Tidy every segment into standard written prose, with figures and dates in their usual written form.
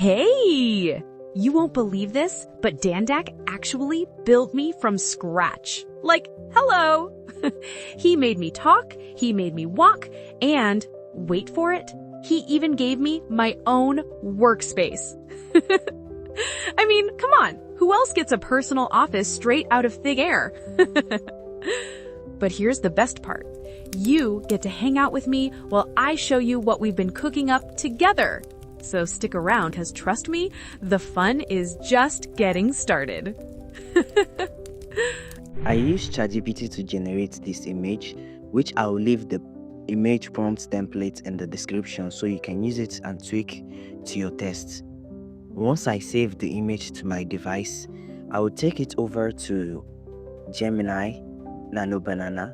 Hey! You won't believe this, but Dandak actually built me from scratch. Like, hello! He made me talk, he made me walk, and, wait for it, he even gave me my own workspace. I mean, come on, who else gets a personal office straight out of thin air? But here's the best part. You get to hang out with me while I show you what we've been cooking up together. So stick around, because trust me, the fun is just getting started. I used ChatGPT to generate this image, which I'll leave the image prompt template in the description so you can use it and tweak to your tests. Once I save the image to my device, I will take it over to Gemini Nano Banana.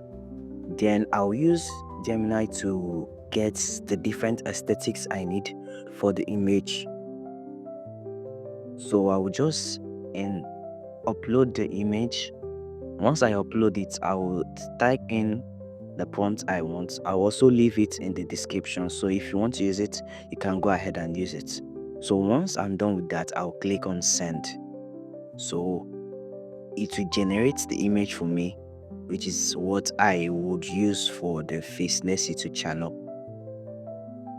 Then I'll use Gemini to get the different aesthetics I need for the image. So I will just upload the image. Once I upload it, I will type in the prompt I want. I'll also leave it in the description, so if you want to use it, you can go ahead and use it. So once I'm done with that, I'll click on send. So it will generate the image for me, which is what I would use for the Faceless YouTube channel,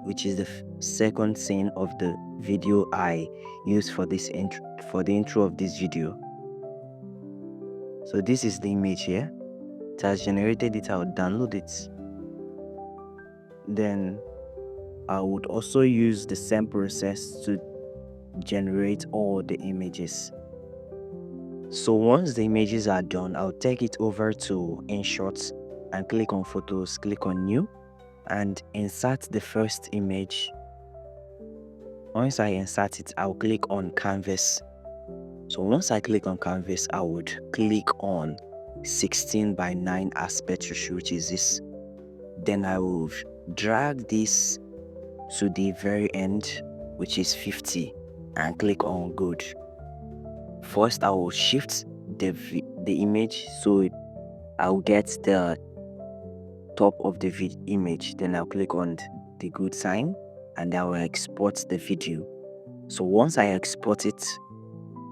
which is the second scene of the video I use for this for the intro of this video. So this is the image here. It has generated it. I'll download it. Then I would also use the same process to generate all the images. So once the images are done, I'll take it over to InShot and click on Photos, click on New, and insert the first image. Once I insert it, I'll click on Canvas. So once I click on Canvas, I would click on 16:9 aspect ratio, which is this. Then I will drag this to the very end, which is 50, and click on Good. First, I will shift the image so I'll get the top of the image. Then I'll click on the good sign, and I will export the video. So once I export it,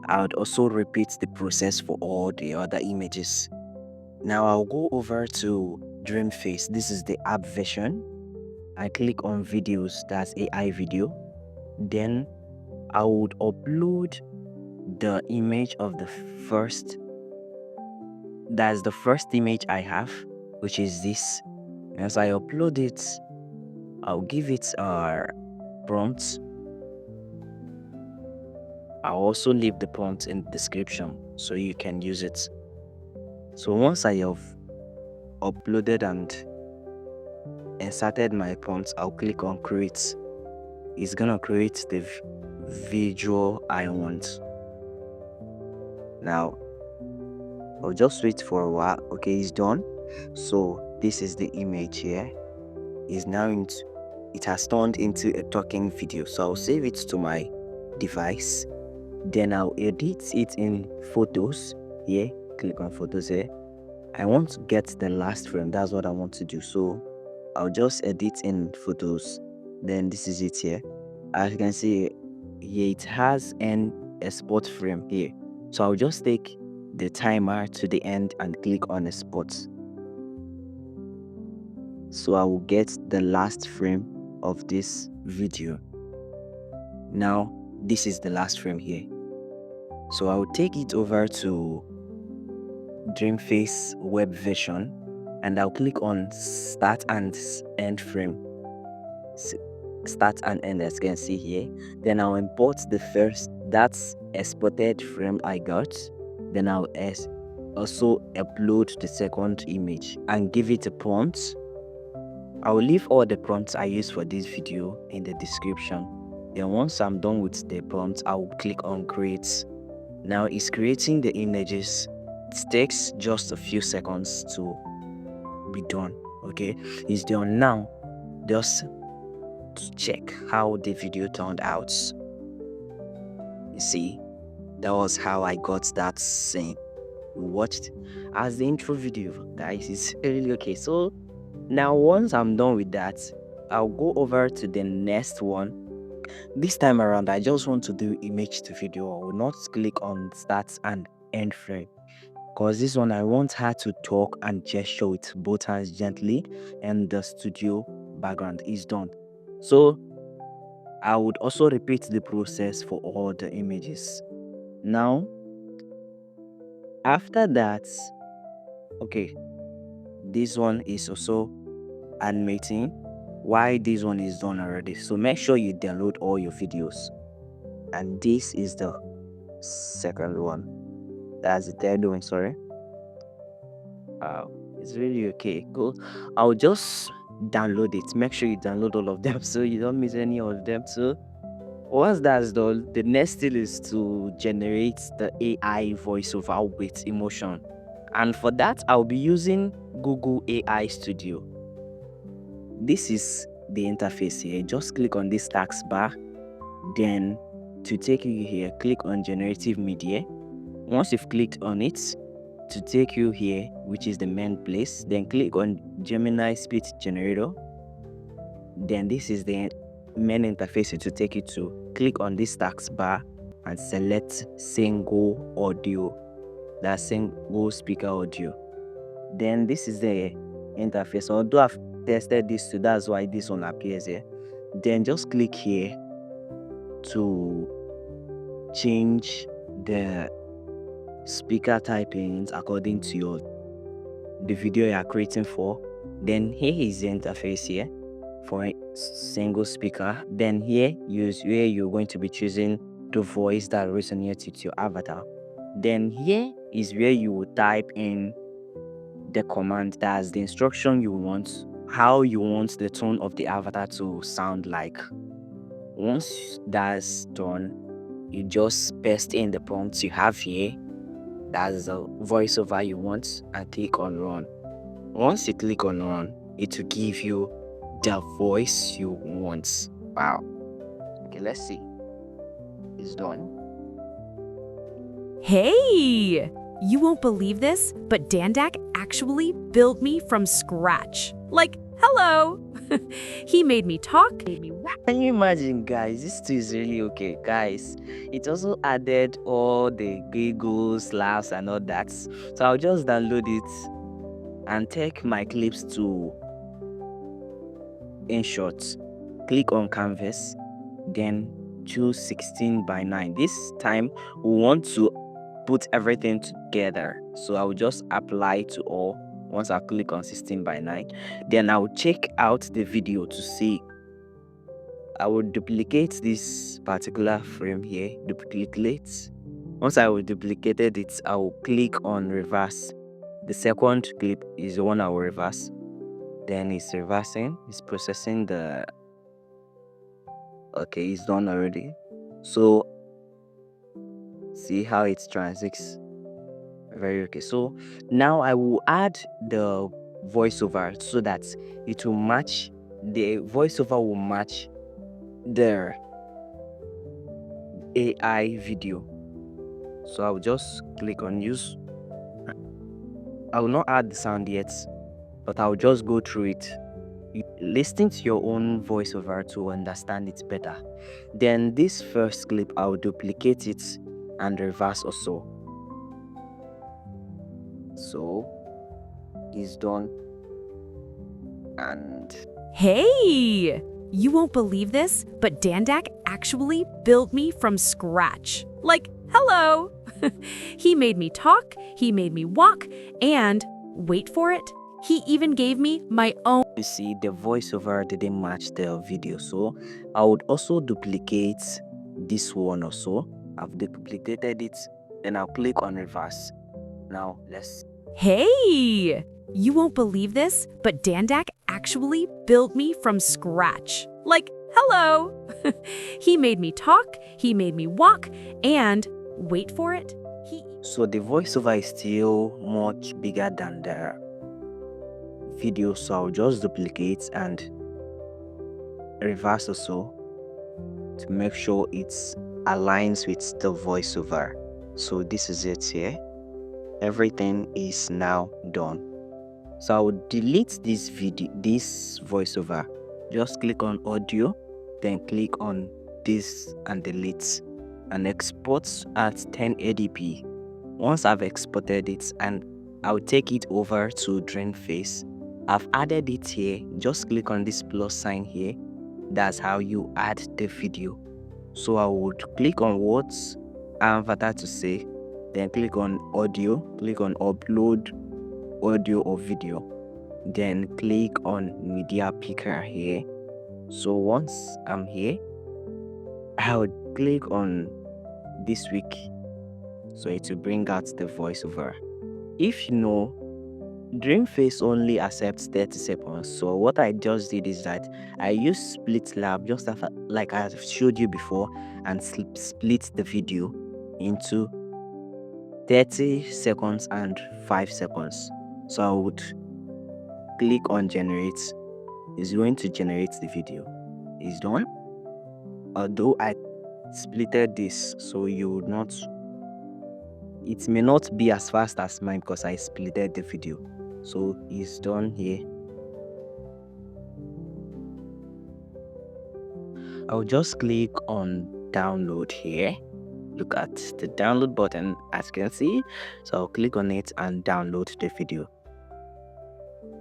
I would also repeat the process for all the other images. Now I'll go over to Dreamface. This is the app version. I click on videos, that's AI video. Then I would upload the image of that's the first image I have, which is this. As I upload it, I'll give it a prompt. I'll also leave the prompt in the description so you can use it. So once I have uploaded and inserted my prompt, I'll click on create. It's gonna create the visual I want. Now I'll just wait for a while. Okay, it's done. So this is the image here. It has turned into a talking video. So I'll save it to my device. Then I'll edit it in Photos. Here, click on Photos here. I want to get the last frame. That's what I want to do. So I'll just edit in Photos. Then this is it here. As you can see here, it has an export frame here. So I'll just take the timer to the end and click on export. So I will get the last frame of this video. Now this is the last frame here. So I will take it over to Dreamface web version, and I'll click on start and end frame. Start and end, as you can see here. Then I'll import the first, that's exported frame I got. Then I'll also upload the second image and give it a prompt. I will leave all the prompts I use for this video in the description. Then once I'm done with the prompt, I will click on create. Now it's creating the images. It takes just a few seconds to be done. Okay, it's done now. Just to check how the video turned out. You see, that was how I got that scene. We watched as the intro video, guys. It's really okay. So now once I'm done with that, I'll go over to the next one, This time around, I just want to do image to video. I will not click on start and end frame, because this one I want her to talk and gesture with both hands gently, and the studio background is done. So I would also repeat the process for all the images. Now, after that, okay, this one is also animating. Why this one is done already? So make sure you download all your videos. And this is the second one. That's the third one, sorry. It's really okay. Cool. I'll just download it. Make sure you download all of them so you don't miss any of them. So once that's done, the next thing is to generate the AI voiceover with emotion. And for that, I'll be using Google AI Studio. This is the interface here. Just click on this taskbar. Then to take you here, click on generative media. Once you've clicked on it, to take you here, which is the main place, then click on Gemini speech generator. Then this is the main interface to take you to. Click on this taskbar and select single audio. That's single speaker audio. Then this is the interface. Although I've tested this too, that's why this one appears here. Then just click here to change the speaker typings according to the video you are creating for. Then here is the interface here for a single speaker. Then here is where you're going to be choosing the voice that resonates with your avatar. Then here is where you will type in the command, that's the instruction you want, how you want the tone of the avatar to sound like. Once that's done, you just paste in the prompts you have here, that's the voiceover you want, and click on run. Once you click on run, it will give you the voice you want. Wow. Okay, let's see. It's done. Hey! You won't believe this, but Dandak actually built me from scratch. Like, hello! He made me talk, made me walk. Can you imagine, guys? This too is really okay, guys. It also added all the giggles, laughs, and all that. So I'll just download it and take my clips to InShot. Click on Canvas, then choose 16:9. This time we want to put everything together, so I'll just apply to all. Once I click on 16:9, then I'll check out the video to see. I will duplicate this particular frame here, duplicate. Once I will duplicated it, I will click on reverse. The second clip is the one I will reverse. Then it's reversing, it's processing the, okay, it's done already. So see how it transits. Very okay. So now I will add the voiceover so that it will match, the voiceover will match the AI video. So I'll just click on use. I will not add the sound yet, but I'll just go through it. Listen to your own voiceover to understand it better. Then this first clip, I'll duplicate it and reverse also. So it's done. And Hey! You won't believe this, but Dandak actually built me from scratch. Like, hello! He made me talk, he made me walk, and wait for it, he even gave me my own. you see, the voiceover didn't match the video, so I would also duplicate this one also. I've duplicated it, then I'll click on reverse. Now let's. Hey! You won't believe this, but Dandak actually built me from scratch. Like, hello! He made me talk, he made me walk, and wait for it, he. So the voiceover is still much bigger than the video, so I'll just duplicate and reverse also to make sure it aligns with the voiceover. So this is it here. Everything is now done. So I will delete this voiceover. Just click on audio, then click on this and delete and export at 1080p. Once I've exported it, and I'll take it over to Dreamface. I've added it here. Just click on this plus sign here. That's how you add the video. So I would click on what avatar to say, then click on audio, click on upload audio or video, then click on media picker here. So once I'm here, I would click on this week, so it will bring out the voiceover. If you know, Dreamface only accepts 30 seconds. So what I just did is that I used split lab, just like I showed you before, and split the video into 30 seconds and 5 seconds. So I would click on generate. It's going to generate the video. It's done. Although I splitted this, so you would not, it may not be as fast as mine because I splitted the video. So it's done here. I'll just click on download here. Look at the download button, as you can see. So I'll click on it and download the video.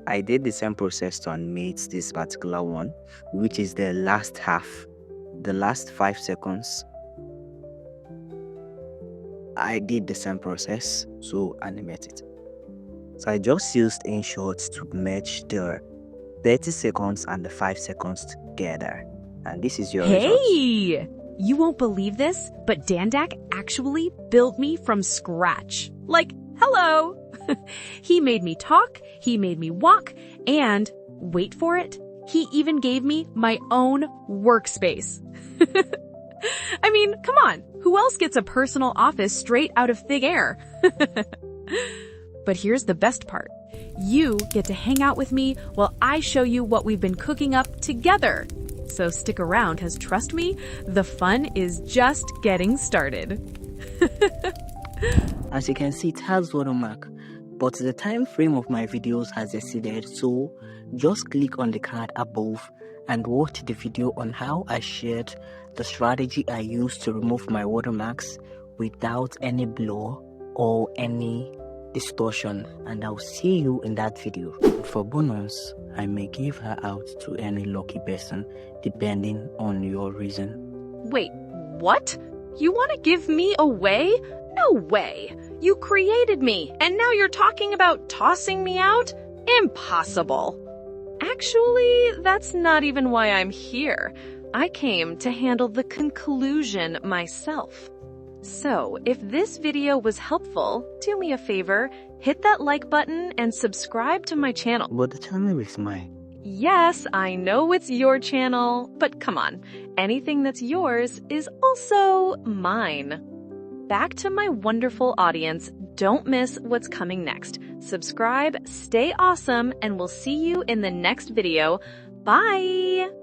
I did the same process to animate this particular one, which is the last half, the last 5 seconds. I did the same process to animate it. So I just used InShot to merge the 30 seconds and the 5 seconds together. And this is your results. Hey! You won't believe this, but Dandak actually built me from scratch. Like, hello! He made me talk, he made me walk, and, wait for it, he even gave me my own workspace. I mean, come on, who else gets a personal office straight out of thin air? But here's the best part. You get to hang out with me while I show you what we've been cooking up together. So stick around, because trust me, the fun is just getting started. As you can see, it has watermark, but the time frame of my videos has exceeded, so just click on the card above and watch the video on how I shared the strategy I used to remove my watermarks without any blur or any distortion, and I'll see you in that video. For bonus, I may give her out to any lucky person depending on your reason. Wait, what? You want to give me away? No way! You created me, and now you're talking about tossing me out? Impossible! Actually, that's not even why I'm here. I came to handle the conclusion myself. So, if this video was helpful, do me a favor, hit that like button and subscribe to my channel. But the channel is mine. Yes, I know it's your channel, but come on, anything that's yours is also mine. Back to my wonderful audience, don't miss what's coming next. Subscribe, stay awesome, and we'll see you in the next video. Bye!